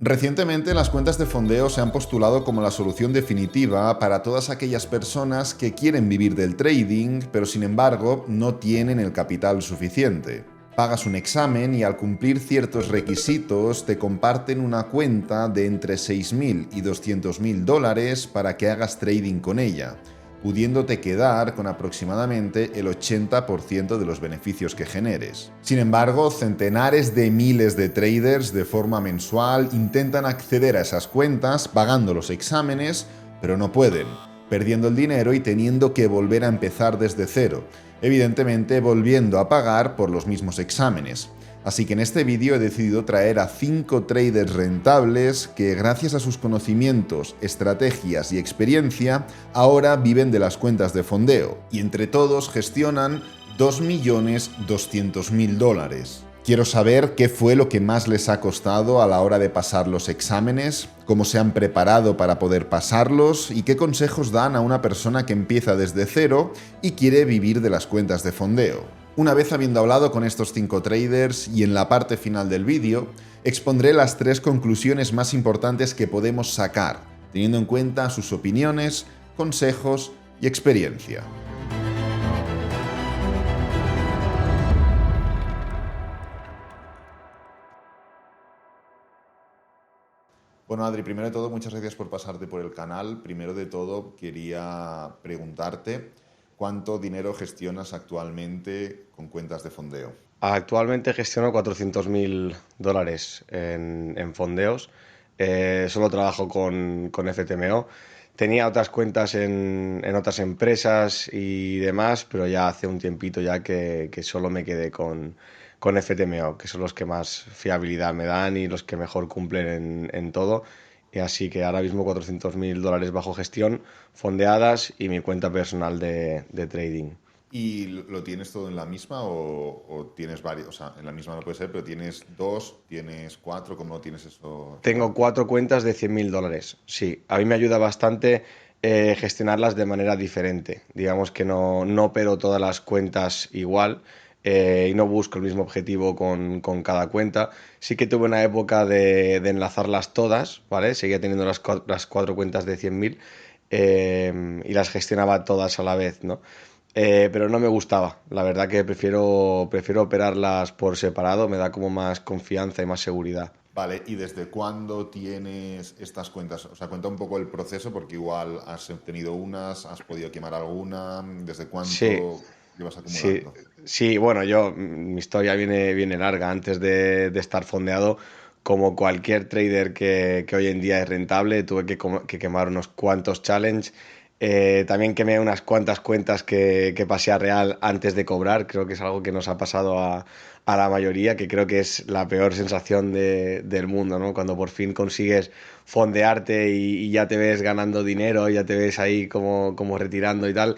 Recientemente, las cuentas de fondeo se han postulado como la solución definitiva para todas aquellas personas que quieren vivir del trading, pero sin embargo no tienen el capital suficiente. Pagas un examen y al cumplir ciertos requisitos te comparten una cuenta de entre 6.000 y 200.000 dólares para que hagas trading con ella, pudiéndote quedar con aproximadamente el 80% de los beneficios que generes. Sin embargo, centenares de miles de traders de forma mensual intentan acceder a esas cuentas pagando los exámenes, pero no pueden, perdiendo el dinero y teniendo que volver a empezar desde cero, evidentemente volviendo a pagar por los mismos exámenes. Así que en este vídeo he decidido traer a 5 traders rentables que gracias a sus conocimientos, estrategias y experiencia ahora viven de las cuentas de fondeo y entre todos gestionan 2.200.000 dólares. Quiero saber qué fue lo que más les ha costado a la hora de pasar los exámenes, cómo se han preparado para poder pasarlos y qué consejos dan a una persona que empieza desde cero y quiere vivir de las cuentas de fondeo. Una vez habiendo hablado con estos 5 traders y en la parte final del vídeo, expondré las 3 conclusiones más importantes que podemos sacar, teniendo en cuenta sus opiniones, consejos y experiencia. Bueno, Adri, primero de todo, muchas gracias por pasarte por el canal. Primero de todo, quería preguntarte cuánto dinero gestionas actualmente con cuentas de fondeo. Actualmente gestiono 400.000 dólares en fondeos. Solo trabajo con FTMO. Tenía otras cuentas en otras empresas y demás, pero ya hace un tiempito ya que solo me quedé con FTMO, que son los que más fiabilidad me dan y los que mejor cumplen en todo. Y así que ahora mismo 400.000 dólares bajo gestión, fondeadas y mi cuenta personal de trading. ¿Y lo tienes todo en la misma o tienes varios? O sea, en la misma no puede ser, pero tienes 2, tienes 4, ¿cómo lo tienes eso Tengo repartido? 4 cuentas de 100.000 dólares. Sí, a mí me ayuda bastante gestionarlas de manera diferente. Digamos que no opero todas las cuentas igual y no busco el mismo objetivo con cada cuenta. Sí que tuve una época de enlazarlas todas, ¿vale? Seguía teniendo las 4 cuentas de 100.000 y las gestionaba todas a la vez, ¿no? Pero no me gustaba. La verdad que prefiero operarlas por separado, me da como más confianza y más seguridad. Vale, ¿y desde cuándo tienes estas cuentas? O sea, cuenta un poco el proceso porque igual has tenido unas, has podido quemar alguna, ¿desde Sí, cuánto llevas sí, acumulando? sí, bueno, mi historia viene larga. Antes de estar fondeado, como cualquier trader que hoy en día es rentable, tuve que quemar unos cuantos challenge. También quemé unas cuantas cuentas que pasé a real antes de cobrar. Creo que es algo que nos ha pasado a la mayoría, que creo que es la peor sensación del mundo, ¿no? Cuando por fin consigues fondearte y ya te ves ganando dinero, ya te ves ahí como retirando y tal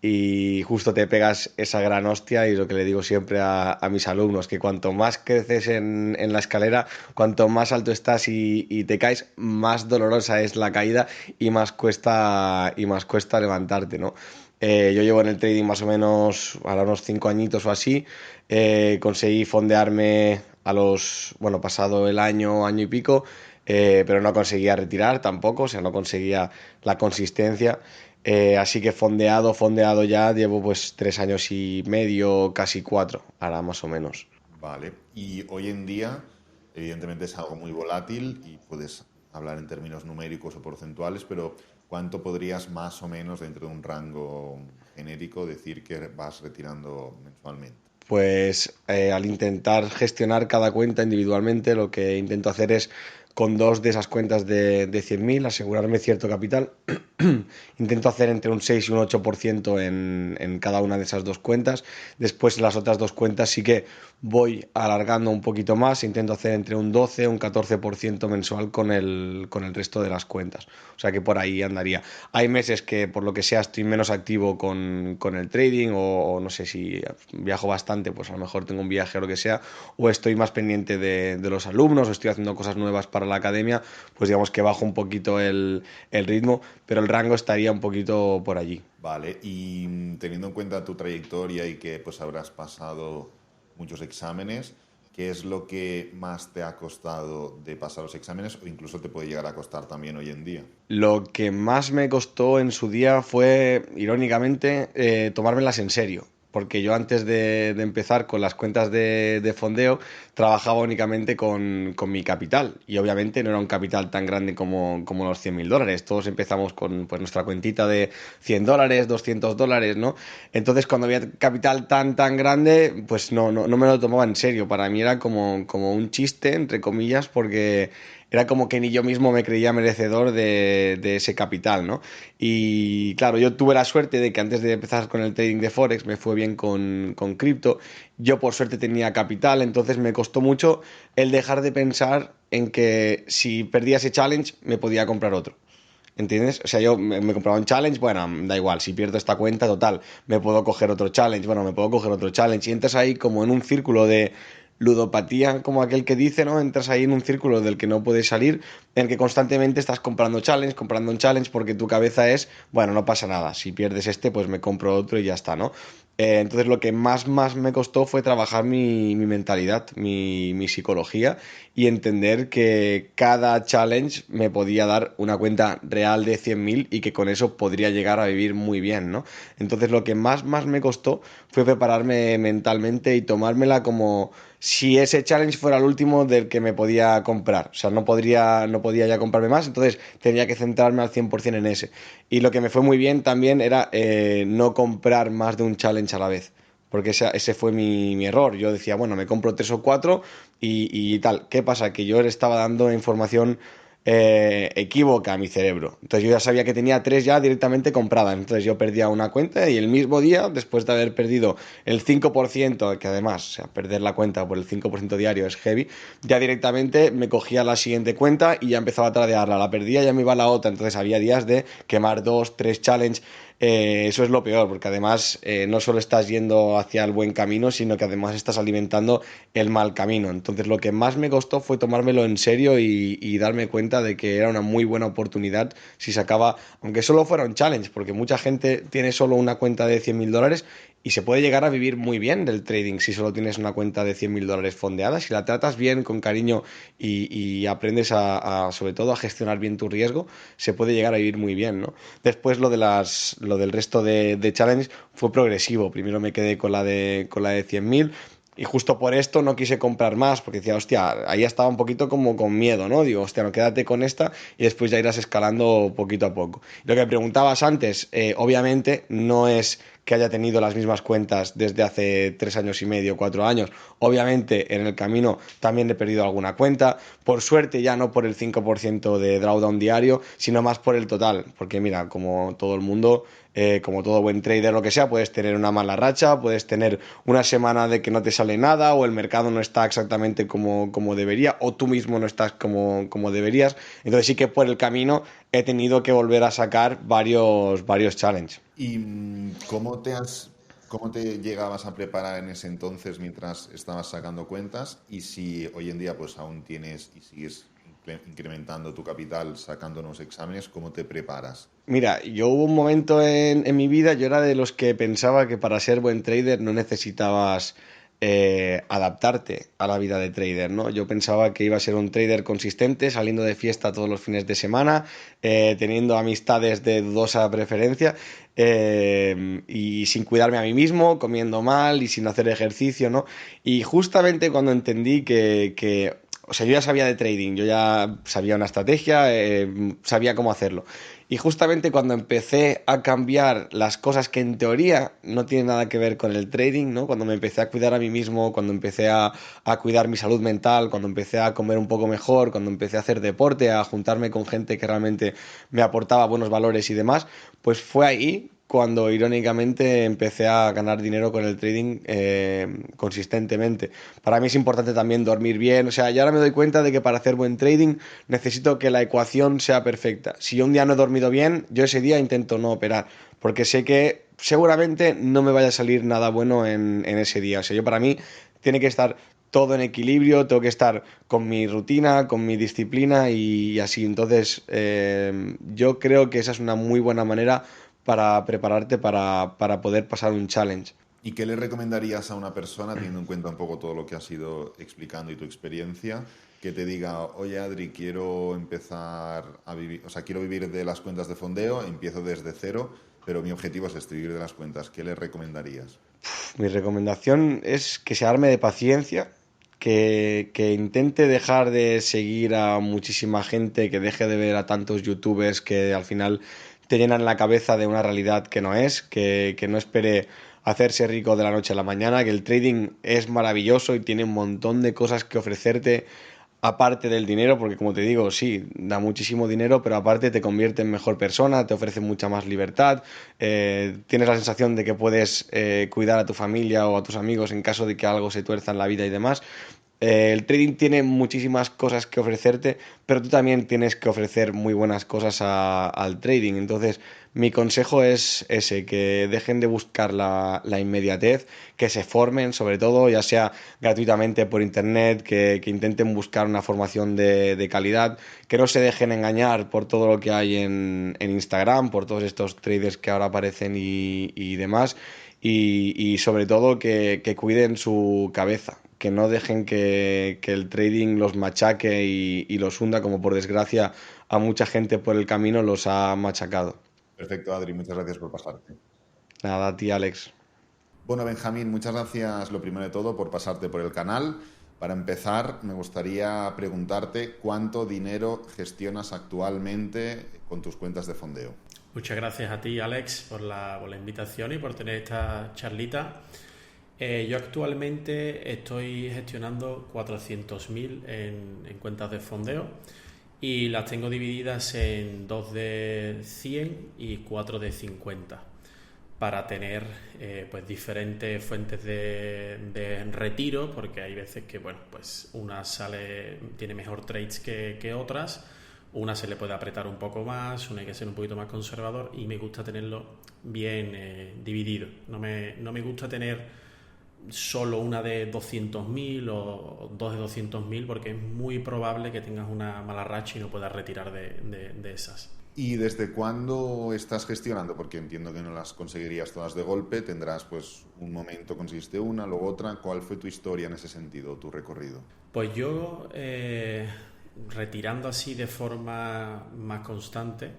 y justo te pegas esa gran hostia y lo que le digo siempre a mis alumnos, que cuanto más creces en la escalera, cuanto más alto estás y te caes, más dolorosa es la caída y más cuesta levantarte, ¿no? Yo llevo en el trading más o menos ahora unos 5 añitos o así. Conseguí fondearme bueno, pasado el año y pico, pero no conseguía retirar tampoco, o sea, no conseguía la consistencia. Así que fondeado ya, llevo pues 3 años y medio, casi 4, ahora más o menos. Vale, y hoy en día, evidentemente es algo muy volátil y puedes hablar en términos numéricos o porcentuales, pero ¿cuánto podrías más o menos dentro de un rango genérico decir que vas retirando mensualmente? Pues al intentar gestionar cada cuenta individualmente, lo que intento hacer es con 2 de esas cuentas de 100.000 asegurarme cierto capital. Intento hacer entre un 6 y un 8% en cada una de esas 2 cuentas. Después las otras 2 cuentas sí que voy alargando un poquito más. Intento hacer entre un 12 y un 14% mensual con el resto de las cuentas. O sea que por ahí andaría. Hay meses que por lo que sea estoy menos activo con el trading o no sé si viajo bastante, pues a lo mejor tengo un viaje o lo que sea, o estoy más pendiente de los alumnos o estoy haciendo cosas nuevas para la academia, pues digamos que bajo un poquito el ritmo, pero el rango estaría un poquito por allí. Vale, y teniendo en cuenta tu trayectoria y que pues habrás pasado muchos exámenes, ¿qué es lo que más te ha costado de pasar los exámenes o incluso te puede llegar a costar también hoy en día? Lo que más me costó en su día fue, irónicamente, tomármelas en serio. Porque yo antes de empezar con las cuentas de fondeo, trabajaba únicamente con mi capital. Y obviamente no era un capital tan grande como los 100.000 dólares. Todos empezamos con pues, nuestra cuentita de 100 dólares, 200 dólares, ¿no? Entonces cuando había capital tan grande, pues no me lo tomaba en serio. Para mí era como un chiste, entre comillas, porque era como que ni yo mismo me creía merecedor de ese capital, ¿no? Y claro, yo tuve la suerte de que antes de empezar con el trading de Forex me fue bien con cripto. Yo por suerte tenía capital, entonces me costó mucho el dejar de pensar en que si perdía ese challenge me podía comprar otro. ¿Entiendes? O sea, yo me compraba un challenge, bueno, da igual, si pierdo esta cuenta, total, me puedo coger otro challenge, bueno, me puedo coger otro challenge. Y entras ahí como en un círculo de ludopatía, como aquel que dice, ¿no? Entras ahí en un círculo del que no puedes salir, en el que constantemente estás comprando un challenge, porque tu cabeza es, bueno, no pasa nada, si pierdes este, pues me compro otro y ya está, ¿no? Entonces lo que más me costó fue trabajar mi mentalidad, mi psicología y entender que cada challenge me podía dar una cuenta real de 100.000 y que con eso podría llegar a vivir muy bien, ¿no? Entonces lo que más me costó fue prepararme mentalmente y tomármela como si ese challenge fuera el último del que me podía comprar. O sea, no podía ya comprarme más, entonces tenía que centrarme al 100% en ese. Y lo que me fue muy bien también era no comprar más de un challenge a la vez. Porque ese fue mi error. Yo decía, bueno, me compro tres o cuatro y tal. ¿Qué pasa? Que yo le estaba dando información equívoca a mi cerebro. Entonces yo ya sabía que tenía tres ya directamente compradas. Entonces yo perdía una cuenta y el mismo día, después de haber perdido el 5%, que además, o sea, perder la cuenta por el 5% diario es heavy, ya directamente me cogía la siguiente cuenta y ya empezaba a tradearla. La perdía, ya me iba a la otra. Entonces había días de quemar dos, tres challenge. Eso es lo peor, porque además no solo estás yendo hacia el buen camino, sino que además estás alimentando el mal camino. Entonces lo que más me costó fue tomármelo en serio y darme cuenta de que era una muy buena oportunidad si sacaba, aunque solo fuera un challenge, porque mucha gente tiene solo una cuenta de 100.000 dólares y se puede llegar a vivir muy bien del trading si solo tienes una cuenta de 100.000 dólares fondeada. Si la tratas bien, con cariño y aprendes sobre todo a gestionar bien tu riesgo, se puede llegar a vivir muy bien, ¿no? Después lo del resto de challenge fue progresivo. Primero me quedé con la de 100.000 y justo por esto no quise comprar más, porque decía, hostia, ahí estaba un poquito como con miedo, ¿no? Digo, hostia, no, quédate con esta y después ya irás escalando poquito a poco. Lo que me preguntabas antes, obviamente no es que haya tenido las mismas cuentas desde hace 3 años y medio, 4 años. Obviamente en el camino también he perdido alguna cuenta. Por suerte ya no por el 5% de drawdown diario, sino más por el total. Porque mira, como todo el mundo, como todo buen trader, lo que sea, puedes tener una mala racha, puedes tener una semana de que no te sale nada, o el mercado no está exactamente como debería, o tú mismo no estás como deberías. Entonces sí que por el camino he tenido que volver a sacar varios challenges. ¿Y cómo te llegabas a preparar en ese entonces mientras estabas sacando cuentas? Y si hoy en día pues aún tienes y sigues incrementando tu capital, sacando unos exámenes, ¿cómo te preparas? Mira, yo hubo un momento en mi vida, yo era de los que pensaba que para ser buen trader no necesitabas adaptarte a la vida de trader, ¿no? Yo pensaba que iba a ser un trader consistente, saliendo de fiesta todos los fines de semana, teniendo amistades de dudosa preferencia y sin cuidarme a mí mismo, comiendo mal y sin hacer ejercicio, ¿no? Y justamente cuando entendí o sea, yo ya sabía de trading, yo ya sabía una estrategia, sabía cómo hacerlo. Y justamente cuando empecé a cambiar las cosas que en teoría no tienen nada que ver con el trading, ¿no? Cuando me empecé a cuidar a mí mismo, cuando empecé a cuidar mi salud mental, cuando empecé a comer un poco mejor, cuando empecé a hacer deporte, a juntarme con gente que realmente me aportaba buenos valores y demás, pues fue ahí cuando irónicamente empecé a ganar dinero con el trading consistentemente. Para mí es importante también dormir bien, o sea, ya ahora me doy cuenta de que para hacer buen trading necesito que la ecuación sea perfecta. Si yo un día no he dormido bien, yo ese día intento no operar, porque sé que seguramente no me vaya a salir nada bueno en ese día. O sea, yo para mí tiene que estar todo en equilibrio, tengo que estar con mi rutina, con mi disciplina y así. Entonces, yo creo que esa es una muy buena manera para prepararte para poder pasar un challenge. ¿Y qué le recomendarías a una persona, teniendo en cuenta un poco todo lo que has ido explicando y tu experiencia, que te diga, oye Adri, quiero empezar a vivir, o sea, quiero vivir de las cuentas de fondeo, empiezo desde cero, pero mi objetivo es este, vivir de las cuentas. ¿Qué le recomendarías? Mi recomendación es que se arme de paciencia, que intente dejar de seguir a muchísima gente, que deje de ver a tantos youtubers que al final te llenan la cabeza de una realidad que no es, que no espere hacerse rico de la noche a la mañana, que el trading es maravilloso y tiene un montón de cosas que ofrecerte aparte del dinero, porque como te digo, sí, da muchísimo dinero, pero aparte te convierte en mejor persona, te ofrece mucha más libertad, tienes la sensación de que puedes cuidar a tu familia o a tus amigos en caso de que algo se tuerza en la vida y demás. El trading tiene muchísimas cosas que ofrecerte, pero tú también tienes que ofrecer muy buenas cosas al trading. Entonces, mi consejo es ese, que dejen de buscar la inmediatez, que se formen, sobre todo, ya sea gratuitamente por internet, que intenten buscar una formación de calidad, que no se dejen engañar por todo lo que hay en Instagram, por todos estos traders que ahora aparecen y demás, y sobre todo que cuiden su cabeza, que no dejen que el trading los machaque y los hunda, como por desgracia a mucha gente por el camino los ha machacado. Perfecto, Adri, muchas gracias por pasarte. Nada, a ti, Alex. Bueno, Benjamín, muchas gracias, lo primero de todo, por pasarte por el canal. Para empezar, me gustaría preguntarte cuánto dinero gestionas actualmente con tus cuentas de fondeo. Muchas gracias a ti, Alex, por la invitación y por tener esta charlita. Yo actualmente estoy gestionando 400.000 en cuentas de fondeo y las tengo divididas en dos de 100 y cuatro de 50 para tener pues diferentes fuentes de retiro, porque hay veces que bueno, pues una tiene mejor trades que otras, una se le puede apretar un poco más, una hay que ser un poquito más conservador y me gusta tenerlo bien dividido. No me gusta tener solo una de 200.000 o dos de 200.000 porque es muy probable que tengas una mala racha y no puedas retirar de esas. ¿Y desde cuándo estás gestionando? Porque entiendo que no las conseguirías todas de golpe, tendrás pues un momento conseguiste una, luego otra. ¿Cuál fue tu historia en ese sentido, tu recorrido? Pues yo retirando así de forma más constante,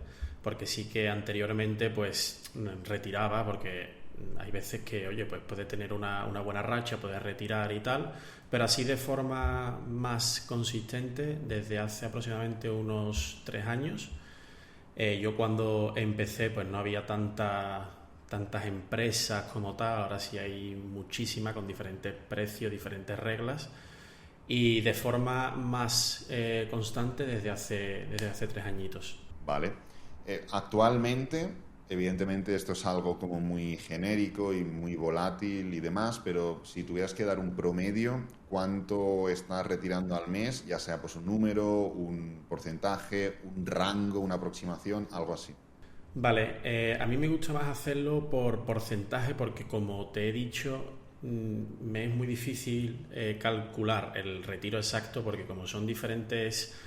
porque sí que anteriormente pues retiraba, porque hay veces que, oye, pues puedes tener una buena racha, puedes retirar y tal, pero así de forma más consistente desde hace aproximadamente unos 3 años. Yo cuando empecé pues no había tantas empresas como tal, ahora sí hay muchísimas con diferentes precios, diferentes reglas y de forma más constante desde hace 3 añitos. Vale. Actualmente, evidentemente esto es algo como muy genérico y muy volátil y demás, pero si tuvieras que dar un promedio, ¿cuánto estás retirando al mes? Ya sea pues un número, un porcentaje, un rango, una aproximación, algo así. Vale, a mí me gusta más hacerlo por porcentaje porque como te he dicho, me es muy difícil calcular el retiro exacto porque como son diferentes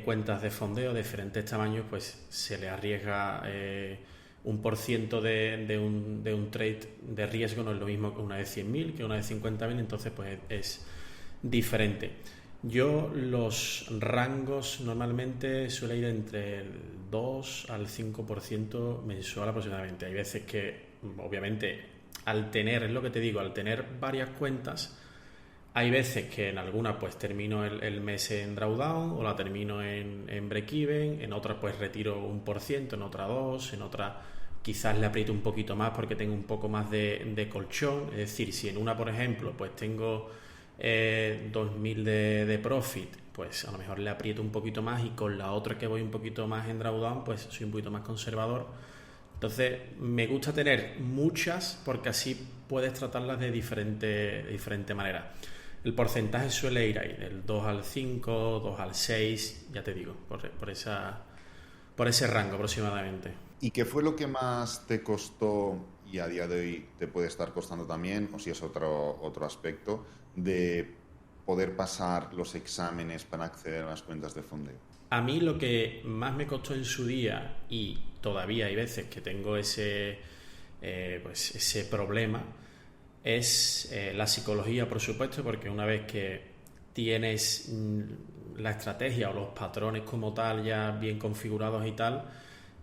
cuentas de fondeo de diferentes tamaños, pues se le arriesga un por ciento de un trade de riesgo, no es lo mismo que una de 100.000 que una de 50.000, entonces pues es diferente. Yo los rangos normalmente suele ir entre el 2 al 5% mensual aproximadamente. Hay veces que, obviamente, es lo que te digo, al tener varias cuentas, hay veces que en alguna pues termino el mes en drawdown o la termino en break-even, en otra pues retiro 1%, en otra 2, en otra quizás le aprieto un poquito más porque tengo un poco más de colchón. Es decir, si en una, por ejemplo, pues tengo 2.000 de profit, pues a lo mejor le aprieto un poquito más y con la otra que voy un poquito más en drawdown, pues soy un poquito más conservador. Entonces me gusta tener muchas porque así puedes tratarlas de diferente manera. El porcentaje suele ir ahí, del 2 al 5, 2 al 6, ya te digo, por ese rango aproximadamente. ¿Y qué fue lo que más te costó y a día de hoy te puede estar costando también, o si es otro aspecto, de poder pasar los exámenes para acceder a las cuentas de fondeo? A mí lo que más me costó en su día, y todavía hay veces que tengo ese problema, es la psicología, por supuesto, porque una vez que tienes la estrategia o los patrones como tal ya bien configurados y tal,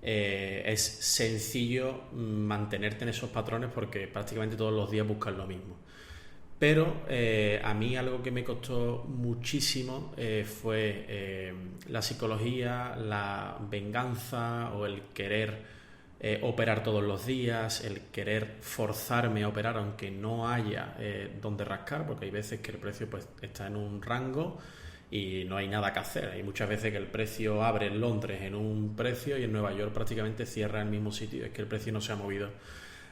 es sencillo mantenerte en esos patrones porque prácticamente todos los días buscas lo mismo. Pero a mí algo que me costó muchísimo fue la psicología, la venganza o el querer operar todos los días, el querer forzarme a operar aunque no haya donde rascar, porque hay veces que el precio pues está en un rango y no hay nada que hacer. Hay muchas veces que el precio abre en Londres en un precio y en Nueva York prácticamente cierra en el mismo sitio. Es que el precio no se ha movido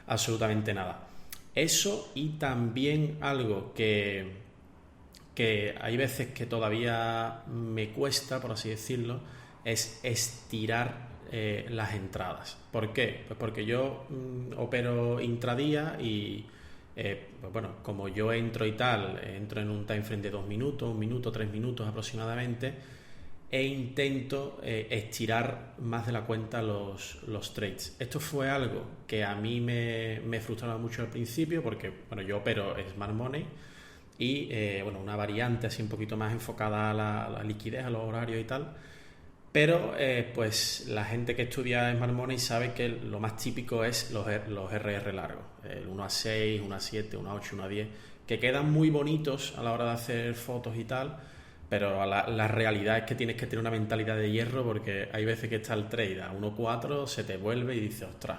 absolutamente nada. Eso, y también algo que hay veces que todavía me cuesta, por así decirlo, es estirar las entradas. ¿Por qué? Pues porque yo opero intradía y pues bueno, como yo entro y tal, entro en un time frame de 2 minutos, 1 minuto, 3 minutos aproximadamente, e intento estirar más de la cuenta los trades. Esto fue algo que a mí me frustraba mucho al principio porque bueno, yo opero Smart Money y bueno, una variante así un poquito más enfocada a la liquidez, a los horarios y tal. Pero pues la gente que estudia Smart Money sabe que lo más típico es los RR largos, el 1 a 6, 1 a 7, 1 a 8, 1 a 10, que quedan muy bonitos a la hora de hacer fotos y tal, pero la realidad es que tienes que tener una mentalidad de hierro porque hay veces que está el trade a 1.4, se te vuelve y dices, ostras,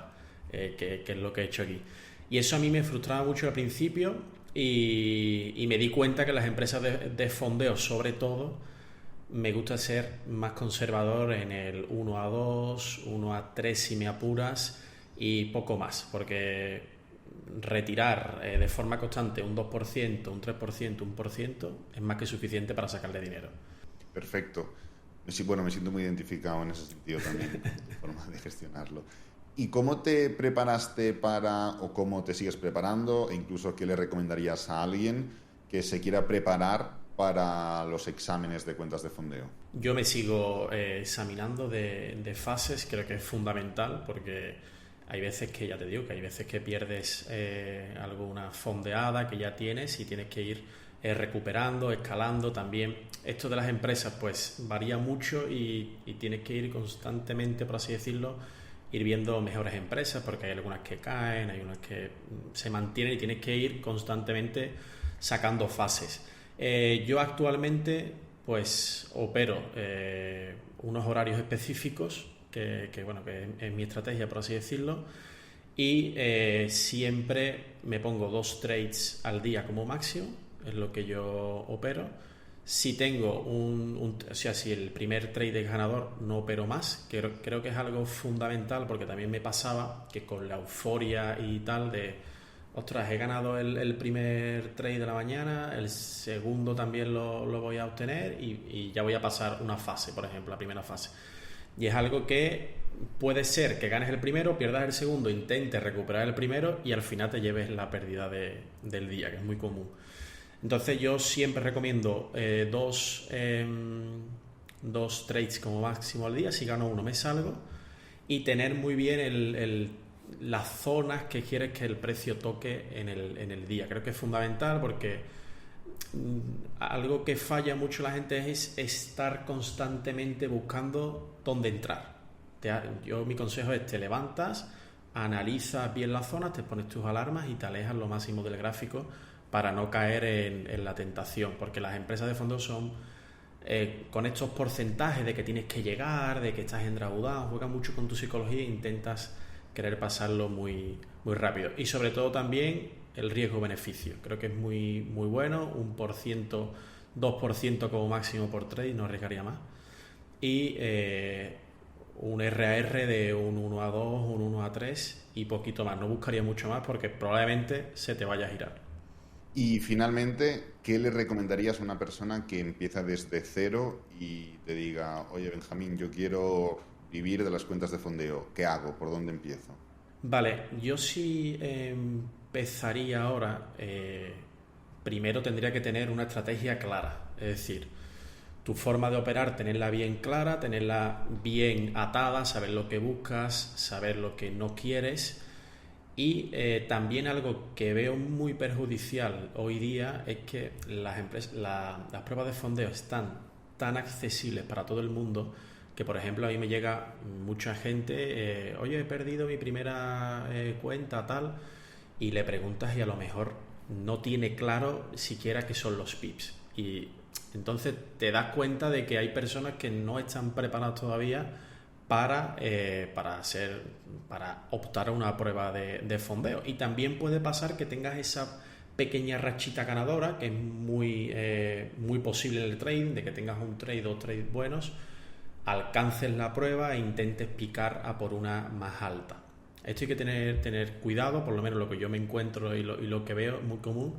¿qué es lo que he hecho aquí? Y eso a mí me frustraba mucho al principio y me di cuenta que las empresas de fondeo, sobre todo, me gusta ser más conservador en el 1 a 2, 1 a 3 si me apuras y poco más, porque retirar de forma constante un 2%, un 3%, un 1% es más que suficiente para sacarle dinero. Perfecto. Bueno, me siento muy identificado en ese sentido también, tu forma de gestionarlo. ¿Y cómo te preparaste o cómo te sigues preparando? E incluso, ¿qué le recomendarías a alguien que se quiera preparar para los exámenes de cuentas de fondeo? Yo me sigo examinando de fases, creo que es fundamental porque hay veces que, ya te digo, que hay veces que pierdes alguna fondeada que ya tienes y tienes que ir recuperando, escalando. También esto de las empresas pues varía mucho y tienes que ir constantemente, por así decirlo, ir viendo mejores empresas porque hay algunas que caen, hay unas que se mantienen y tienes que ir constantemente sacando fases. Yo actualmente pues opero unos horarios específicos que bueno, que es mi estrategia, por así decirlo, y siempre me pongo 2 trades al día como máximo, es lo que yo opero. Si tengo o sea, si el primer trade es ganador, no opero más. Creo que es algo fundamental porque también me pasaba que con la euforia y tal de ostras, he ganado el primer trade de la mañana, el segundo también lo voy a obtener y ya voy a pasar una fase, por ejemplo, la primera fase. Y es algo que puede ser que ganes el primero, pierdas el segundo, intentes recuperar el primero y al final te lleves la pérdida del día, que es muy común. Entonces yo siempre recomiendo 2 trades como máximo al día. Si gano uno me salgo, y tener muy bien las zonas que quieres que el precio toque en el día. Creo que es fundamental porque algo que falla mucho la gente es estar constantemente buscando dónde entrar. Mi consejo es: te levantas, analizas bien las zonas, te pones tus alarmas y te alejas lo máximo del gráfico para no caer en la tentación, porque las empresas de fondos son con estos porcentajes de que tienes que llegar, de que estás endraudado, juegan mucho con tu psicología e intentas querer pasarlo muy, muy rápido. Y sobre todo también el riesgo-beneficio. Creo que es muy, muy bueno, 1%, 2% como máximo por trade, no arriesgaría más. Y un RAR de un 1 a 2, un 1 a 3 y poquito más. No buscaría mucho más porque probablemente se te vaya a girar. Y finalmente, ¿qué le recomendarías a una persona que empieza desde cero y te diga, oye Benjamín, yo quiero vivir de las cuentas de fondeo? ¿Qué hago? ¿Por dónde empiezo? Vale, yo sí empezaría ahora. Primero tendría que tener una estrategia clara, es decir, tu forma de operar, tenerla bien clara, tenerla bien atada, saber lo que buscas, saber lo que no quieres Y también algo que veo muy perjudicial hoy día es que las pruebas de fondeo están tan accesibles para todo el mundo que, por ejemplo, a mí me llega mucha gente, oye, he perdido mi primera cuenta, tal, y le preguntas y a lo mejor no tiene claro siquiera qué son los pips. Y entonces te das cuenta de que hay personas que no están preparadas todavía para optar a una prueba de fondeo. Y también puede pasar que tengas esa pequeña rachita ganadora, que es muy posible en el trading, de que tengas un trade o dos trades buenos, alcances la prueba e intentes picar a por una más alta. Esto hay que tener cuidado, por lo menos lo que yo me encuentro y lo que veo muy común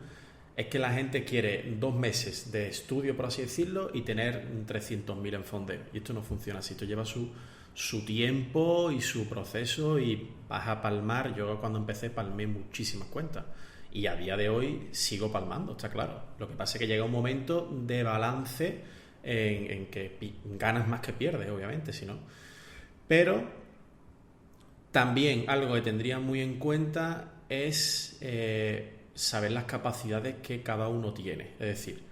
es que la gente quiere 2 meses de estudio, por así decirlo, y tener 300.000 en fondeo. Y esto no funciona así. Esto lleva su tiempo y su proceso, y vas a palmar. Yo cuando empecé palmé muchísimas cuentas y a día de hoy sigo palmando, está claro. Lo que pasa es que llega un momento de balance en que ganas más que pierdes, obviamente, si no. Pero también algo que tendría muy en cuenta es saber las capacidades que cada uno tiene. Es decir,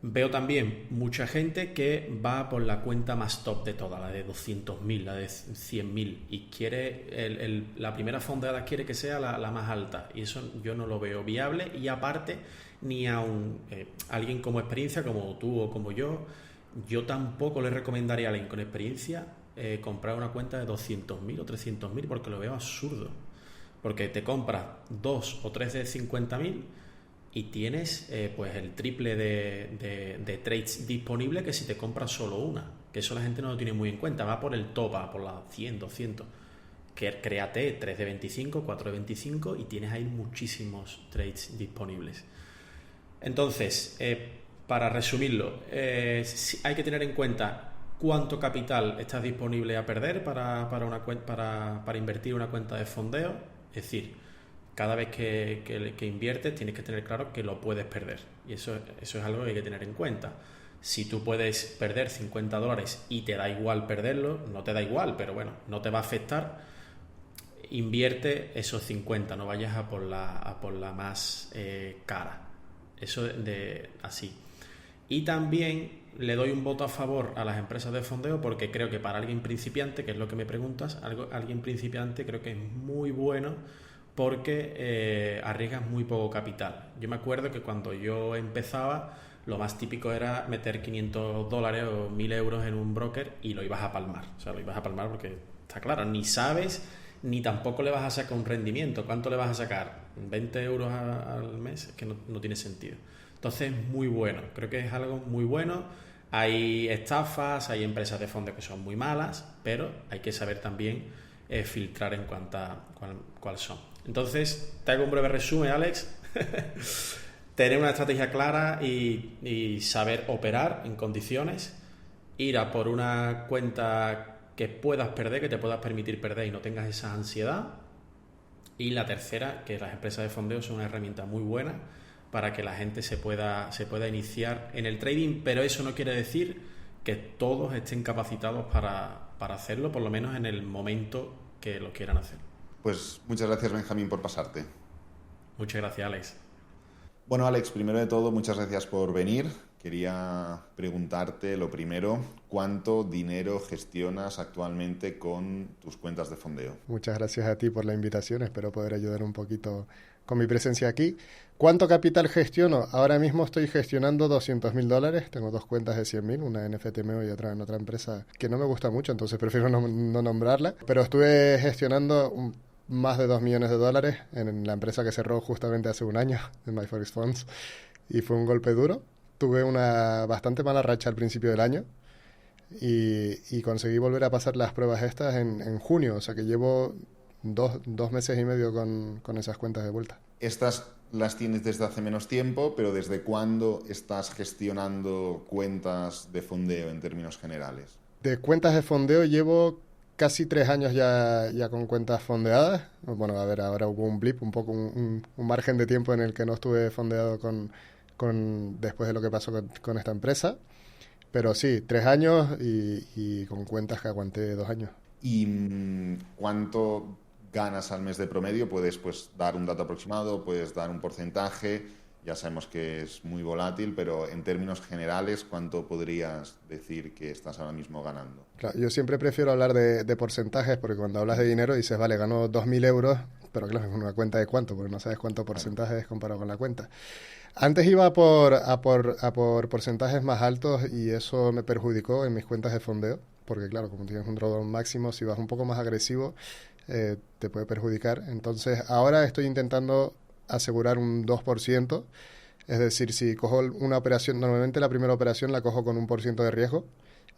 veo también mucha gente que va por la cuenta más top de todas, la de 200.000, la de 100.000, y quiere la primera fondeada quiere que sea la más alta, y eso yo no lo veo viable. Y aparte, ni a alguien con experiencia como tú o como yo tampoco le recomendaría a alguien con experiencia comprar una cuenta de 200.000 o 300.000, porque lo veo absurdo. Porque te compras 2 o 3 de 50.000 y tienes pues el triple de trades disponibles que si te compras solo una. Que eso la gente no lo tiene muy en cuenta. Va por el top, va por las 100, 200. Que créate 3 de 25, 4 de 25 y tienes ahí muchísimos trades disponibles. Entonces, para resumirlo, hay que tener en cuenta cuánto capital estás disponible a perder para invertir una cuenta de fondeo. Es decir, cada vez que inviertes tienes que tener claro que lo puedes perder, y eso es algo que hay que tener en cuenta. Si tú puedes perder $50 y te da igual perderlo, no te da igual, pero bueno, no te va a afectar, invierte esos 50, no vayas a por la más cara. Eso así. Y también le doy un voto a favor a las empresas de fondeo, porque creo que para alguien principiante, que es lo que me preguntas, alguien principiante creo que es muy bueno, porque arriesgas muy poco capital. Yo me acuerdo que cuando yo empezaba, lo más típico era meter $500 o 1.000 euros en un broker y lo ibas a palmar. O sea, lo ibas a palmar porque, está claro, ni sabes ni tampoco le vas a sacar un rendimiento. ¿Cuánto le vas a sacar? 20 euros al mes, que no tiene sentido. Entonces, muy bueno. Creo que es algo muy bueno. Hay estafas, hay empresas de fondo que son muy malas, pero hay que saber también filtrar en cuanto a cuáles son. Entonces, te hago un breve resumen, Alex. Tener una estrategia clara y saber operar en condiciones. Ir a por una cuenta que puedas perder, que te puedas permitir perder y no tengas esa ansiedad. Y la tercera, que las empresas de fondeo son una herramienta muy buena para que la gente se pueda iniciar en el trading, pero eso no quiere decir que todos estén capacitados para hacerlo, por lo menos en el momento que lo quieran hacer. Pues muchas gracias, Benjamín, por pasarte. Muchas gracias, Alex. Bueno, Alex, primero de todo, muchas gracias por venir. Quería preguntarte lo primero, ¿cuánto dinero gestionas actualmente con tus cuentas de fondeo? Muchas gracias a ti por la invitación, espero poder ayudar un poquito con mi presencia aquí. ¿Cuánto capital gestiono? Ahora mismo estoy gestionando $200.000, tengo 2 cuentas de 100.000, una en FTMO y otra en otra empresa que no me gusta mucho, entonces prefiero no nombrarla, pero estuve gestionando más de $2 millones en la empresa que cerró justamente hace un año, en MyForex Funds, y fue un golpe duro. Tuve una bastante mala racha al principio del año y conseguí volver a pasar las pruebas estas en junio, o sea que llevo dos meses y medio con esas cuentas de vuelta. Estas las tienes desde hace menos tiempo, pero ¿desde cuándo estás gestionando cuentas de fondeo en términos generales? De cuentas de fondeo llevo casi 3 años ya con cuentas fondeadas. Bueno, a ver, ahora hubo un blip, un poco un margen de tiempo en el que no estuve fondeado después de lo que pasó con esta empresa. Pero sí, 3 años y con cuentas que aguanté 2 años. ¿Y cuánto ganas al mes de promedio? Puedes pues dar un dato aproximado, puedes dar un porcentaje. Ya sabemos que es muy volátil, pero en términos generales, ¿cuánto podrías decir que estás ahora mismo ganando? Claro, yo siempre prefiero hablar de porcentajes, porque cuando hablas de dinero dices, vale, gano 2.000 euros, pero claro, es una cuenta de cuánto, porque no sabes cuánto porcentaje es comparado con la cuenta. Antes iba a por porcentajes más altos y eso me perjudicó en mis cuentas de fondeo, porque claro, como tienes un drawdown máximo, si vas un poco más agresivo, te puede perjudicar. Entonces, ahora estoy intentando asegurar un 2%, es decir, si cojo una operación, normalmente la primera operación la cojo con 1% de riesgo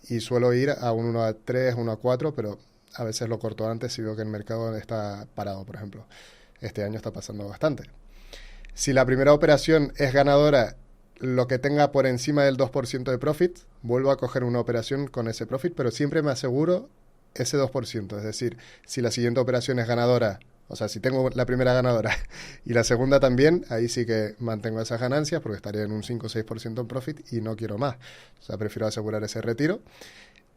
y suelo ir a un 1,3, 1,4, pero a veces lo corto antes si veo que el mercado está parado, por ejemplo. Este año está pasando bastante. Si la primera operación es ganadora, lo que tenga por encima del 2% de profit, vuelvo a coger una operación con ese profit, pero siempre me aseguro ese 2%. Es decir, si la siguiente operación es ganadora, o sea, si tengo la primera ganadora y la segunda también, ahí sí que mantengo esas ganancias porque estaría en un 5 o 6% en profit y no quiero más. O sea, prefiero asegurar ese retiro.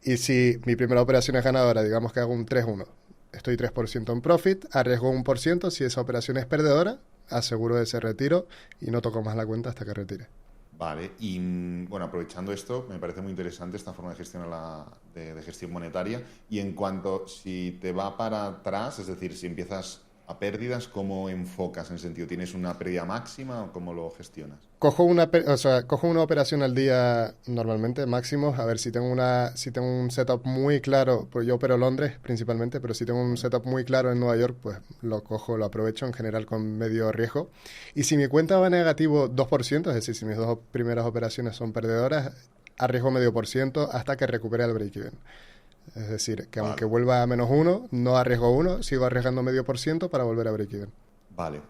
Y si mi primera operación es ganadora, digamos que hago un 3-1, estoy 3% en profit, arriesgo 1%, si esa operación es perdedora, aseguro ese retiro y no toco más la cuenta hasta que retire. Vale, y bueno, aprovechando esto, me parece muy interesante esta forma de gestión, de gestión monetaria. Y en cuanto, si te va para atrás, es decir, si empiezas a pérdidas, ¿cómo enfocas en el sentido? ¿Tienes una pérdida máxima o cómo lo gestionas? Cojo una operación al día normalmente, máximo. A ver, si tengo un setup muy claro, pues yo opero Londres principalmente, pero si tengo un setup muy claro en Nueva York, pues lo cojo, lo aprovecho en general con medio riesgo. Y si mi cuenta va negativo 2%, es decir, si mis dos primeras operaciones son perdedoras, arriesgo medio por ciento hasta que recupere el break-even. Es decir, que aunque vuelva a -1, no arriesgo 1, sigo arriesgando medio por ciento para volver a break-even. Vale.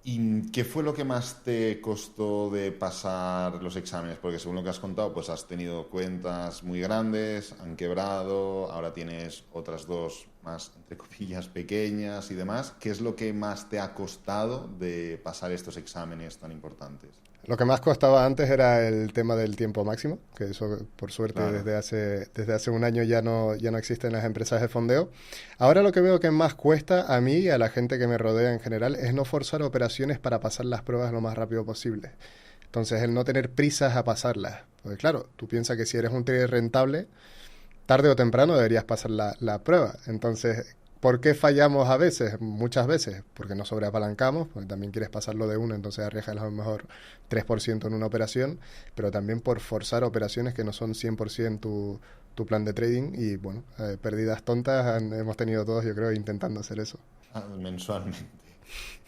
¿Y qué fue lo que más te costó de pasar los exámenes? Porque según lo que has contado, pues has tenido cuentas muy grandes, han quebrado, ahora tienes otras dos más, entre comillas, pequeñas y demás. ¿Qué es lo que más te ha costado de pasar estos exámenes tan importantes? Lo que más costaba antes era el tema del tiempo máximo, que eso por suerte Claro. desde hace un año ya no existe en las empresas de fondeo. Ahora lo que veo que más cuesta a mí y a la gente que me rodea en general es no forzar operaciones para pasar las pruebas lo más rápido posible. Entonces, el no tener prisas a pasarlas. Porque claro, tú piensas que si eres un trader rentable, tarde o temprano deberías pasar la prueba. Entonces, ¿por qué fallamos a veces? Muchas veces, porque no sobreapalancamos, porque también quieres pasarlo de uno, entonces arriesgas a lo mejor 3% en una operación, pero también por forzar operaciones que no son 100% tu plan de trading y, bueno, pérdidas tontas hemos tenido todos, yo creo, intentando hacer eso. Mensualmente.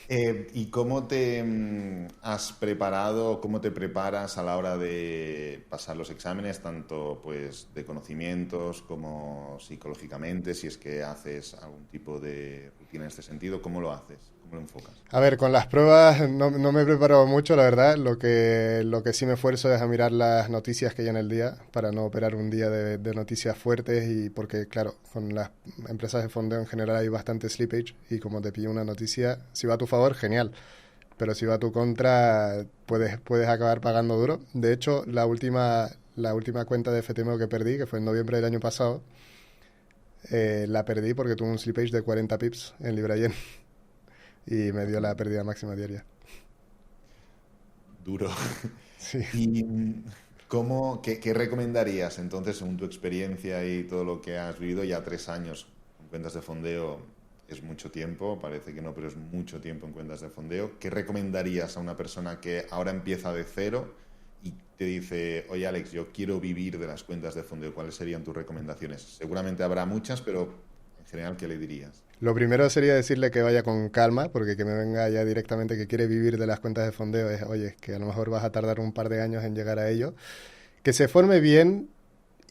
¿Y cómo te has preparado, cómo te preparas a la hora de pasar los exámenes, tanto pues de conocimientos como psicológicamente, si es que haces algún tipo de rutina en este sentido? ¿Cómo lo haces? ¿Cómo lo enfocas? A ver, con las pruebas no me he preparado mucho, la verdad. Lo que sí me esfuerzo es a mirar las noticias que hay en el día para no operar un día de noticias fuertes y porque, claro, con las empresas de fondeo en general hay bastante slippage y como te pilla una noticia, si va a tu favor, genial. Pero si va a tu contra, puedes acabar pagando duro. De hecho, la última cuenta de FTMO que perdí, que fue en noviembre del año pasado, la perdí porque tuve un slippage de 40 pips en Libra Yen. Y me dio la pérdida máxima diaria. Duro. Sí. ¿Y qué recomendarías entonces, según tu experiencia y todo lo que has vivido, ya 3 años con cuentas de fondeo? Es mucho tiempo, parece que no, pero es mucho tiempo en cuentas de fondeo. ¿Qué recomendarías a una persona que ahora empieza de cero y te dice, oye Alex, yo quiero vivir de las cuentas de fondeo? ¿Cuáles serían tus recomendaciones? Seguramente habrá muchas, pero en general, ¿qué le dirías? Lo primero sería decirle que vaya con calma, porque que me venga ya directamente que quiere vivir de las cuentas de fondeo es, oye, que a lo mejor vas a tardar un par de años en llegar a ello. Que se forme bien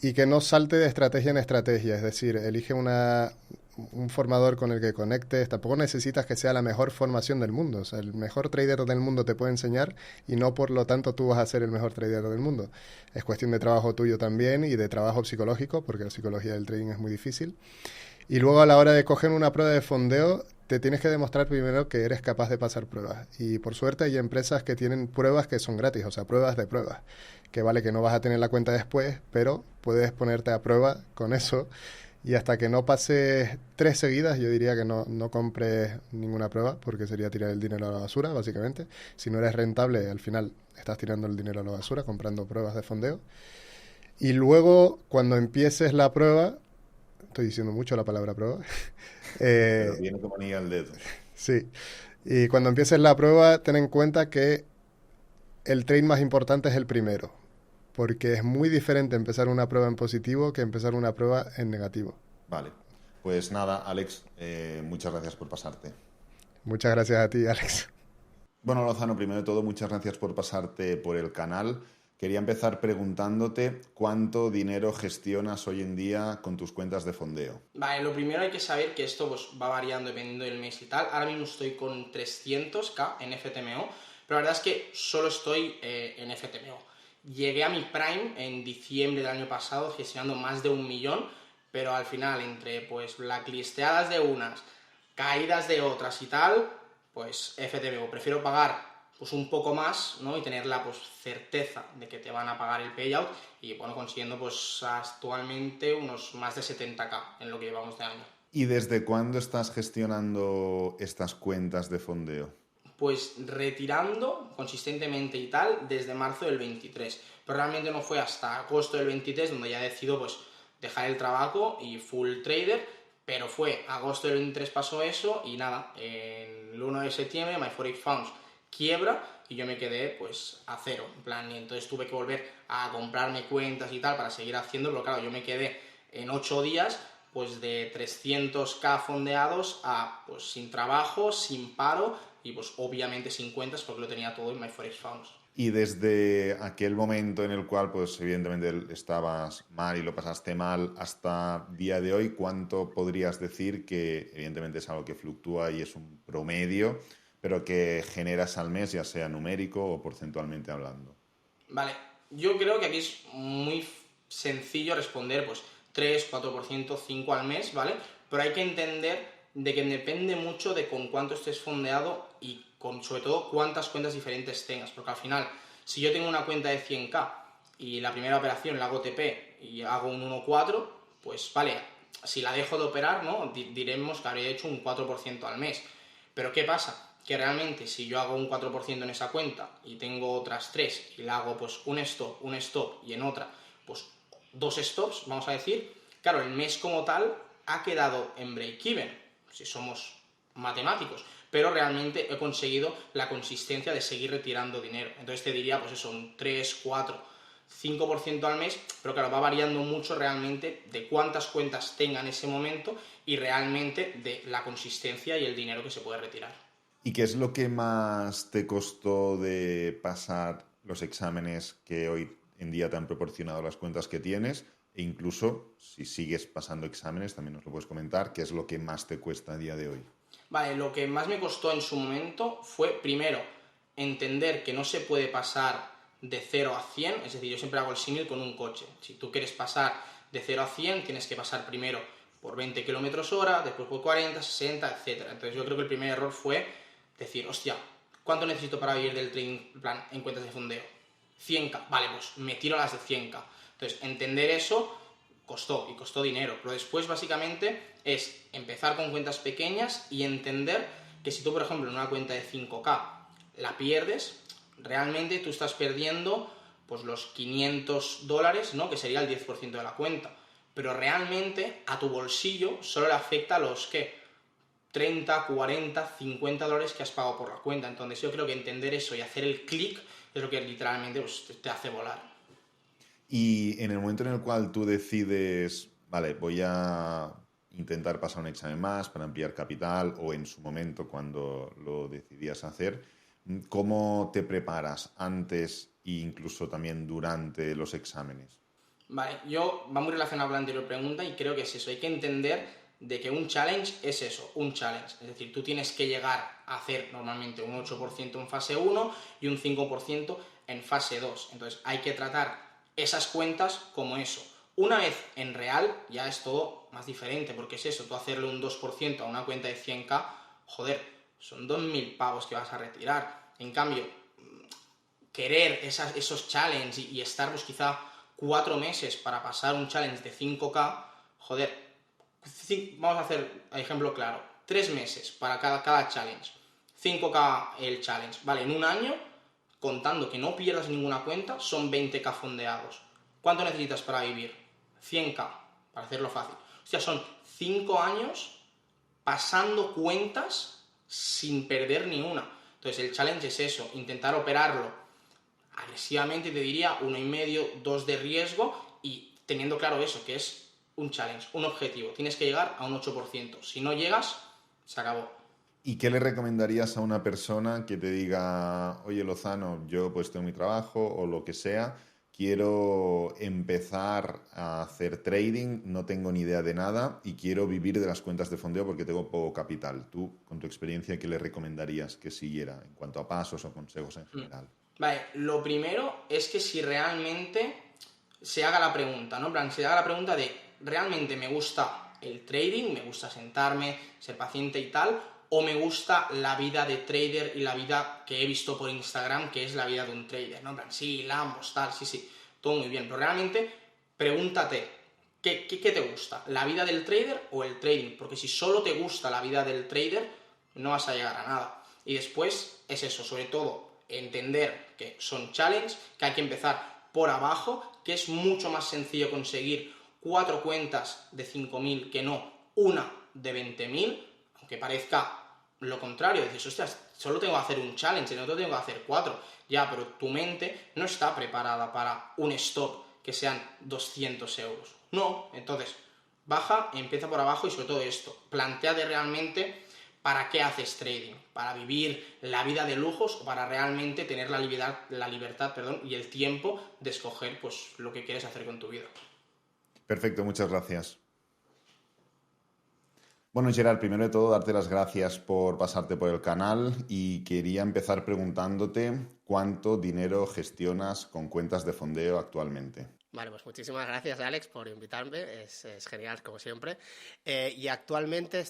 y que no salte de estrategia en estrategia, es decir, elige un formador con el que conectes. Tampoco necesitas que sea la mejor formación del mundo, o sea, el mejor trader del mundo te puede enseñar y no por lo tanto tú vas a ser el mejor trader del mundo. Es cuestión de trabajo tuyo también y de trabajo psicológico, porque la psicología del trading es muy difícil. Y luego a la hora de coger una prueba de fondeo, te tienes que demostrar primero que eres capaz de pasar pruebas. Y por suerte hay empresas que tienen pruebas que son gratis, o sea, pruebas de pruebas. Que vale que no vas a tener la cuenta después, pero puedes ponerte a prueba con eso Y hasta que no pases 3 seguidas, yo diría que no compres ninguna prueba, porque sería tirar el dinero a la basura, básicamente. Si no eres rentable, al final estás tirando el dinero a la basura, comprando pruebas de fondeo. Y luego, cuando empieces la prueba, estoy diciendo mucho la palabra prueba, Pero eh, viene como anillo al dedo. sí, y cuando empieces la prueba, ten en cuenta que el trade más importante es el primero, porque es muy diferente empezar una prueba en positivo que empezar una prueba en negativo. Vale. Pues nada, Alex, muchas gracias por pasarte. Muchas gracias a ti, Alex. Bueno, Lozano, primero de todo, muchas gracias por pasarte por el canal. Quería empezar preguntándote cuánto dinero gestionas hoy en día con tus cuentas de fondeo. Vale, lo primero hay que saber que esto pues, va variando dependiendo del mes y tal. Ahora mismo estoy con 300k en FTMO, pero la verdad es que solo estoy en FTMO. Llegué a mi prime en diciembre del año pasado gestionando más de 1 millón, pero al final entre pues blacklisteadas de unas, caídas de otras y tal, pues FTMO. Prefiero pagar pues un poco más, ¿no? Y tener la pues certeza de que te van a pagar el payout y bueno, consiguiendo pues actualmente unos más de 70k en lo que llevamos de año. ¿Y desde cuándo estás gestionando estas cuentas de fondeo? Pues retirando consistentemente y tal desde marzo del 23, pero realmente no fue hasta agosto del 23 donde ya decido pues dejar el trabajo y full trader, pero fue agosto del 23 pasó eso y nada, en el 1 de septiembre My Forex Funds quiebra y yo me quedé pues a cero, en plan, y entonces tuve que volver a comprarme cuentas y tal para seguir haciendo, pero claro, yo me quedé en 8 días pues de 300k fondeados a pues sin trabajo, sin paro y pues obviamente sin cuentas porque lo tenía todo en My Forex Funds. Y desde aquel momento en el cual, pues evidentemente estabas mal y lo pasaste mal hasta día de hoy, ¿cuánto podrías decir que evidentemente es algo que fluctúa y es un promedio, pero que generas al mes, ya sea numérico o porcentualmente hablando? Vale, yo creo que aquí es muy sencillo responder pues 3, 4%, 5 al mes, ¿vale? Pero hay que entender de que depende mucho de con cuánto estés fondeado y con sobre todo cuántas cuentas diferentes tengas, porque al final, si yo tengo una cuenta de 100k y la primera operación la hago TP y hago un 1,4, pues vale, si la dejo de operar, ¿no? Diremos que habría hecho un 4% al mes. Pero ¿qué pasa? Que realmente si yo hago un 4% en esa cuenta y tengo otras 3 y la hago pues un stop y en otra pues 2 stops, vamos a decir, claro, el mes como tal ha quedado en break-even, si somos matemáticos, pero realmente he conseguido la consistencia de seguir retirando dinero. Entonces te diría, pues eso, un 3, 4, 5% al mes, pero claro, va variando mucho realmente de cuántas cuentas tenga en ese momento y realmente de la consistencia y el dinero que se puede retirar. ¿Y qué es lo que más te costó de pasar los exámenes que hoy en día te han proporcionado las cuentas que tienes? E incluso, si sigues pasando exámenes, también nos lo puedes comentar, ¿qué es lo que más te cuesta a día de hoy? Vale, lo que más me costó en su momento fue, primero, entender que no se puede pasar de 0 a 100, es decir, yo siempre hago el símil con un coche. Si tú quieres pasar de 0 a 100, tienes que pasar primero por 20 kilómetros hora, después por 40, 60, etc. Entonces yo creo que el primer error fue decir, hostia, ¿cuánto necesito para vivir del trading plan en cuentas de fondeo? 100k, vale, pues me tiro a las de 100k. Entonces, entender eso costó, y costó dinero, pero después básicamente es empezar con cuentas pequeñas y entender que si tú, por ejemplo, en una cuenta de 5k la pierdes, realmente tú estás perdiendo pues los 500 dólares, ¿no? Que sería el 10% de la cuenta, pero realmente a tu bolsillo solo le afecta a los que 30, 40, 50 dólares que has pagado por la cuenta. Entonces yo creo que entender eso y hacer el clic es lo que literalmente pues, te hace volar. Y en el momento en el cual tú decides, vale, voy a intentar pasar un examen más para ampliar capital o en su momento cuando lo decidías hacer, ¿cómo te preparas antes e incluso también durante los exámenes? Vale, va muy relacionado con la anterior pregunta y creo que es eso. Hay que entender de que un challenge es eso, un challenge. Es decir, tú tienes que llegar a hacer normalmente un 8% en fase 1 y un 5% en fase 2. Entonces hay que tratar esas cuentas como eso. Una vez en real ya es todo más diferente, porque es eso, tú hacerle un 2% a una cuenta de 100k, joder, son 2.000 pavos que vas a retirar. En cambio, querer esos challenges y estar pues quizá 4 meses para pasar un challenge de 5k, joder, Vamos a hacer ejemplo claro. 3 meses para cada challenge. 5K el challenge. Vale, en un año, contando que no pierdas ninguna cuenta, son 20K fondeados. ¿Cuánto necesitas para vivir? 100K, para hacerlo fácil. O sea, son 5 años pasando cuentas sin perder ni una. Entonces el challenge es eso, intentar operarlo agresivamente, te diría 1,5, 2 de riesgo, y teniendo claro eso, que es un challenge, un objetivo. Tienes que llegar a un 8%. Si no llegas, se acabó. ¿Y qué le recomendarías a una persona que te diga, oye Lozano, yo pues tengo mi trabajo o lo que sea, quiero empezar a hacer trading, no tengo ni idea de nada y quiero vivir de las cuentas de fondeo porque tengo poco capital? Tú, con tu experiencia, ¿qué le recomendarías que siguiera en cuanto a pasos o consejos en general? Vale, lo primero es que si realmente se haga la pregunta, ¿no? En plan, se haga la pregunta de, ¿realmente me gusta el trading? ¿Me gusta sentarme, ser paciente y tal? ¿O me gusta la vida de trader y la vida que he visto por Instagram, que es la vida de un trader, ¿no? En plan, sí, Lambos, tal, sí, todo muy bien. Pero realmente, pregúntate, ¿qué te gusta? ¿La vida del trader o el trading? Porque si solo te gusta la vida del trader, no vas a llegar a nada. Y después es eso, sobre todo, entender que son challenges, que hay que empezar por abajo, que es mucho más sencillo conseguir 4 cuentas de 5.000 que no una de 20.000, aunque parezca lo contrario. Dices, hostias, solo tengo que hacer un challenge, no tengo que hacer 4. Ya, pero tu mente no está preparada para un stop que sean 200 euros. No, entonces, baja, empieza por abajo y sobre todo esto, plantéate realmente para qué haces trading, para vivir la vida de lujos o para realmente tener la libertad y el tiempo de escoger pues lo que quieres hacer con tu vida. Perfecto, muchas gracias. Bueno, Gerard, primero de todo, darte las gracias por pasarte por el canal y quería empezar preguntándote cuánto dinero gestionas con cuentas de fondeo actualmente. Vale, pues muchísimas gracias, Alex, por invitarme. Es genial, como siempre. Y actualmente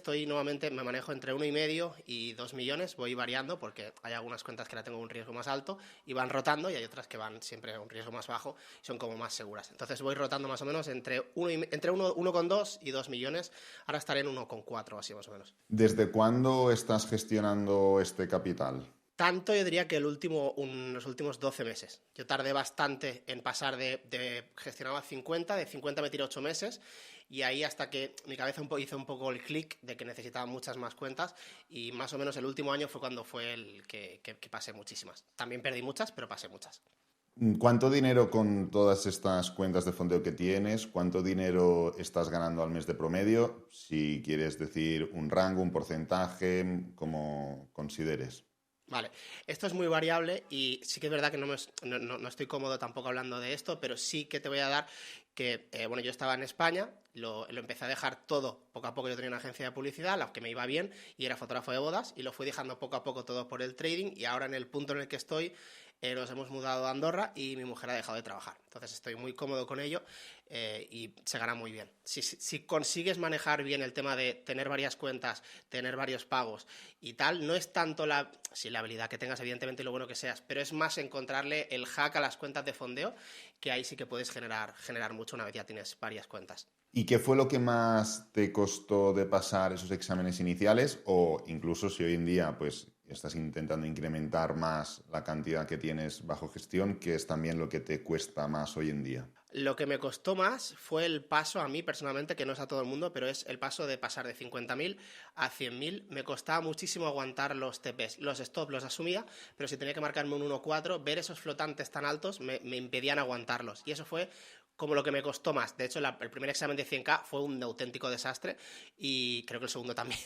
me manejo entre 1,5 y 2 millones. Voy variando porque hay algunas cuentas que la tengo un riesgo más alto y van rotando, y hay otras que van siempre a un riesgo más bajo y son como más seguras. Entonces voy rotando más o menos entre 1,2 y 2 millones. Ahora estaré en 1,4, así más o menos. ¿Desde cuándo estás gestionando este capital? Tanto yo diría que los últimos 12 meses. Yo tardé bastante en pasar de gestionaba 50, de 50 me tiré 8 meses, y ahí hasta que mi cabeza hizo un poco el clic de que necesitaba muchas más cuentas, y más o menos el último año fue cuando fue el que pasé muchísimas. También perdí muchas, pero pasé muchas. ¿Cuánto dinero con todas estas cuentas de fondeo que tienes? ¿Cuánto dinero estás ganando al mes de promedio? Si quieres decir un rango, un porcentaje, como consideres. Vale, esto es muy variable y sí que es verdad que no estoy cómodo tampoco hablando de esto, pero sí que te voy a dar que, yo estaba en España, lo empecé a dejar todo poco a poco. Yo tenía una agencia de publicidad, la que me iba bien, y era fotógrafo de bodas, y lo fui dejando poco a poco todo por el trading, y ahora en el punto en el que estoy, nos hemos mudado a Andorra y mi mujer ha dejado de trabajar. Entonces estoy muy cómodo con ello, y se gana muy bien. Si consigues manejar bien el tema de tener varias cuentas, tener varios pagos y tal, no es tanto la habilidad que tengas, evidentemente, y lo bueno que seas, pero es más encontrarle el hack a las cuentas de fondeo, que ahí sí que puedes generar mucho una vez ya tienes varias cuentas. ¿Y qué fue lo que más te costó de pasar esos exámenes iniciales? O incluso si hoy en día pues estás intentando incrementar más la cantidad que tienes bajo gestión, ¿qué es también lo que te cuesta más hoy en día? Lo que me costó más fue el paso, a mí personalmente, que no es a todo el mundo, pero es el paso de pasar de 50.000 a 100.000. Me costaba muchísimo aguantar los TPs. Los stops los asumía, pero si tenía que marcarme un 1,4, ver esos flotantes tan altos me impedían aguantarlos. Y eso fue como lo que me costó más. De hecho, el primer examen de 100K fue un auténtico desastre, y creo que el segundo también.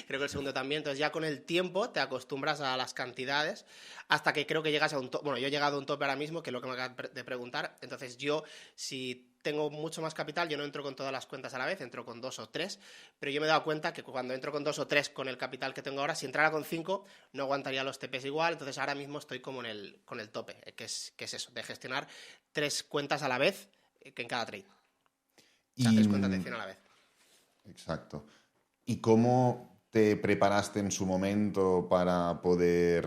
Entonces ya con el tiempo te acostumbras a las cantidades hasta que creo que llegas a un tope. Bueno, yo he llegado a un tope ahora mismo, que es lo que me acabas de preguntar. Entonces yo, si tengo mucho más capital, yo no entro con todas las cuentas a la vez, entro con 2 o 3, pero yo me he dado cuenta que cuando entro con 2 o 3 con el capital que tengo ahora, si entrara con 5 no aguantaría los TPs igual. Entonces ahora mismo estoy como con el tope, que es eso, de gestionar 3 cuentas a la vez, que en cada trade. O sea, 3 cuentas de 100 a la vez. Exacto. ¿Y cómo te preparaste en su momento para poder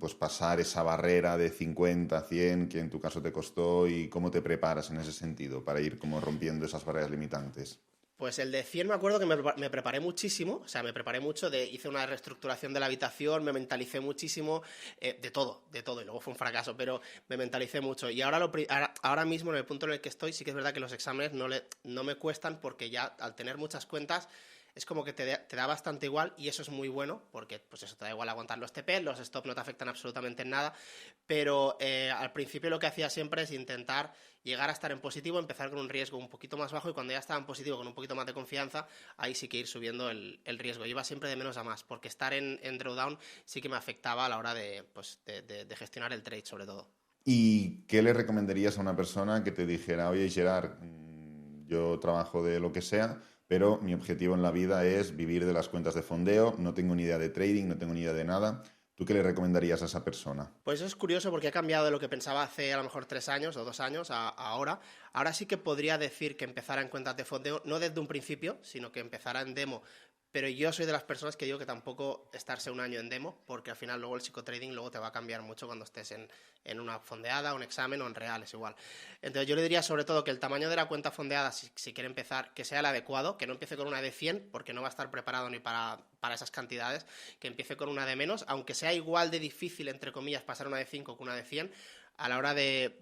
pues pasar esa barrera de 50, 100, que en tu caso te costó, y cómo te preparas en ese sentido para ir como rompiendo esas barreras limitantes? Pues el de 100 me acuerdo que me preparé muchísimo, o sea, me preparé mucho, hice una reestructuración de la habitación, me mentalicé muchísimo, de todo, y luego fue un fracaso, pero me mentalicé mucho. Y ahora mismo, en el punto en el que estoy, sí que es verdad que los exámenes no me cuestan, porque ya al tener muchas cuentas es como que te da bastante igual, y eso es muy bueno, porque pues eso te da igual aguantar los TP, los stop no te afectan absolutamente en nada, pero al principio lo que hacía siempre es intentar llegar a estar en positivo, empezar con un riesgo un poquito más bajo, y cuando ya estaba en positivo con un poquito más de confianza, ahí sí que ir subiendo el riesgo. Iba siempre de menos a más, porque estar en drawdown sí que me afectaba a la hora de gestionar el trade, sobre todo. ¿Y qué le recomendarías a una persona que te dijera, oye, Gerard, yo trabajo de lo que sea, pero mi objetivo en la vida es vivir de las cuentas de fondeo, no tengo ni idea de trading, no tengo ni idea de nada? ¿Tú qué le recomendarías a esa persona? Pues eso es curioso, porque ha cambiado de lo que pensaba hace a lo mejor 3 años o 2 años a ahora. Ahora sí que podría decir que empezara en cuentas de fondeo, no desde un principio, sino que empezara en demo. Pero yo soy de las personas que digo que tampoco estarse un año en demo, porque al final luego el psicotrading luego te va a cambiar mucho cuando estés en una fondeada, un examen o en reales igual. Entonces yo le diría sobre todo que el tamaño de la cuenta fondeada, si quiere empezar, que sea el adecuado, que no empiece con una de 100, porque no va a estar preparado ni para esas cantidades, que empiece con una de menos, aunque sea igual de difícil, entre comillas, pasar una de 5 que una de 100, a la hora de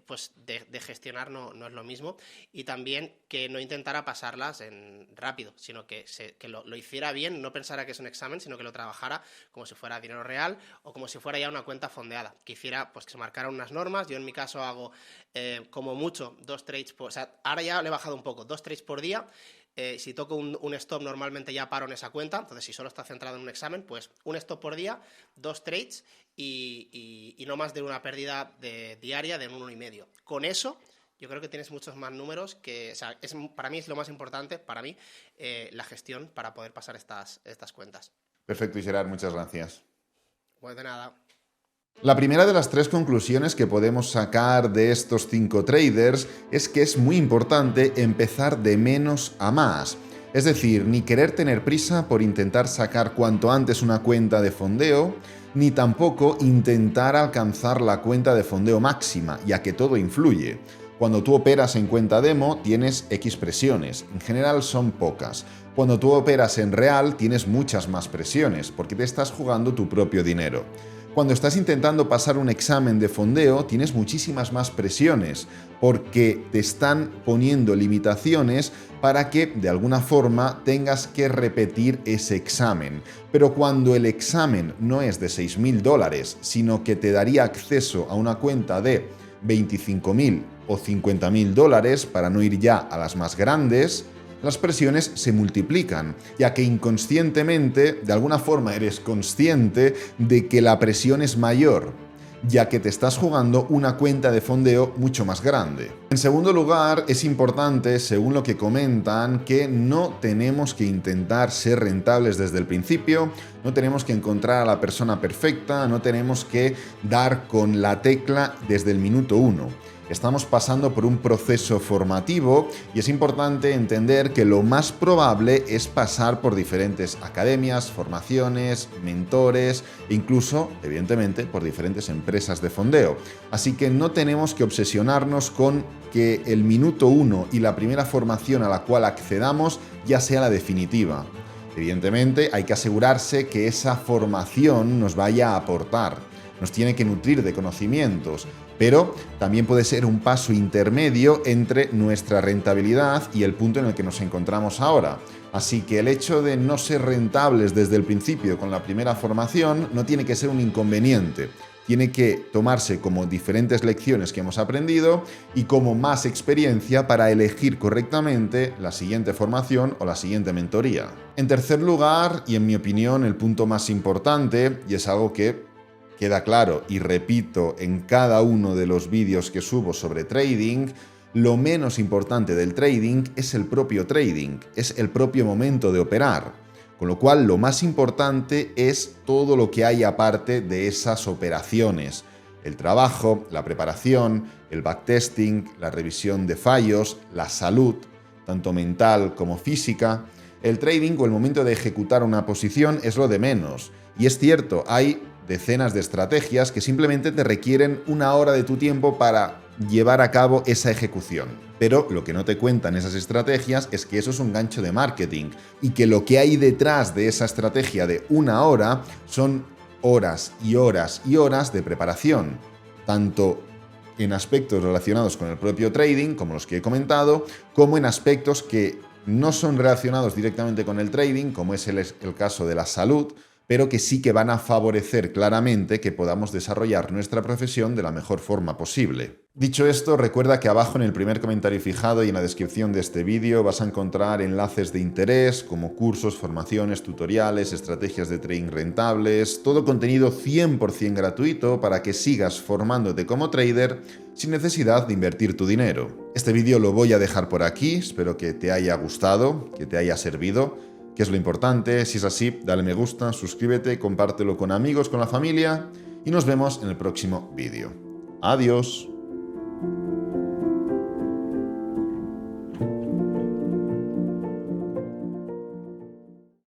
gestionar no es lo mismo. Y también que no intentara pasarlas rápido, sino que lo hiciera bien, no pensara que es un examen, sino que lo trabajara como si fuera dinero real o como si fuera ya una cuenta fondeada, que hiciera, pues que se marcaran unas normas. Yo en mi caso hago como mucho 2 trades o sea, ahora ya le he bajado un poco, 2 trades por día. Si toco un stop, normalmente ya paro en esa cuenta. Entonces, si solo está centrado en un examen, pues un stop por día, 2 trades y no más de una pérdida diaria de 1,5. Con eso, yo creo que tienes muchos más números o sea, para mí es lo más importante, la gestión para poder pasar estas cuentas. Perfecto, Gerard, muchas gracias. Pues de nada. La primera de las 3 conclusiones que podemos sacar de estos 5 traders es que es muy importante empezar de menos a más. Es decir, ni querer tener prisa por intentar sacar cuanto antes una cuenta de fondeo, ni tampoco intentar alcanzar la cuenta de fondeo máxima, ya que todo influye. Cuando tú operas en cuenta demo tienes X presiones, en general son pocas. Cuando tú operas en real tienes muchas más presiones, porque te estás jugando tu propio dinero. Cuando estás intentando pasar un examen de fondeo, tienes muchísimas más presiones, porque te están poniendo limitaciones para que, de alguna forma, tengas que repetir ese examen. Pero cuando el examen no es de $6.000, sino que te daría acceso a una cuenta de $25.000 o $50.000, para no ir ya a las más grandes, las presiones se multiplican, ya que inconscientemente, de alguna forma eres consciente de que la presión es mayor, ya que te estás jugando una cuenta de fondeo mucho más grande. En segundo lugar, es importante, según lo que comentan, que no tenemos que intentar ser rentables desde el principio, no tenemos que encontrar a la persona perfecta, no tenemos que dar con la tecla desde el minuto 1. Estamos pasando por un proceso formativo y es importante entender que lo más probable es pasar por diferentes academias, formaciones, mentores e incluso, evidentemente, por diferentes empresas de fondeo. Así que no tenemos que obsesionarnos con que el minuto 1 y la primera formación a la cual accedamos ya sea la definitiva. Evidentemente, hay que asegurarse que esa formación nos vaya a aportar, nos tiene que nutrir de conocimientos, pero también puede ser un paso intermedio entre nuestra rentabilidad y el punto en el que nos encontramos ahora. Así que el hecho de no ser rentables desde el principio con la primera formación no tiene que ser un inconveniente. Tiene que tomarse como diferentes lecciones que hemos aprendido y como más experiencia para elegir correctamente la siguiente formación o la siguiente mentoría. En tercer lugar, y en mi opinión el punto más importante, y es algo que queda claro y repito en cada uno de los vídeos que subo sobre trading, lo menos importante del trading es el propio trading, es el propio momento de operar. Con lo cual, lo más importante es todo lo que hay aparte de esas operaciones. El trabajo, la preparación, el backtesting, la revisión de fallos, la salud, tanto mental como física. El trading o el momento de ejecutar una posición es lo de menos. Y es cierto, hay decenas de estrategias que simplemente te requieren 1 hora de tu tiempo para llevar a cabo esa ejecución. Pero lo que no te cuentan esas estrategias es que eso es un gancho de marketing y que lo que hay detrás de esa estrategia de 1 hora son horas y horas y horas de preparación, tanto en aspectos relacionados con el propio trading, como los que he comentado, como en aspectos que no son relacionados directamente con el trading, como es el caso de la salud, pero que sí que van a favorecer claramente que podamos desarrollar nuestra profesión de la mejor forma posible. Dicho esto, recuerda que abajo en el primer comentario fijado y en la descripción de este vídeo vas a encontrar enlaces de interés como cursos, formaciones, tutoriales, estrategias de trading rentables, todo contenido 100% gratuito para que sigas formándote como trader sin necesidad de invertir tu dinero. Este vídeo lo voy a dejar por aquí, espero que te haya gustado, que te haya servido, que es lo importante. Si es así, dale me gusta, suscríbete, compártelo con amigos, con la familia y nos vemos en el próximo vídeo. Adiós.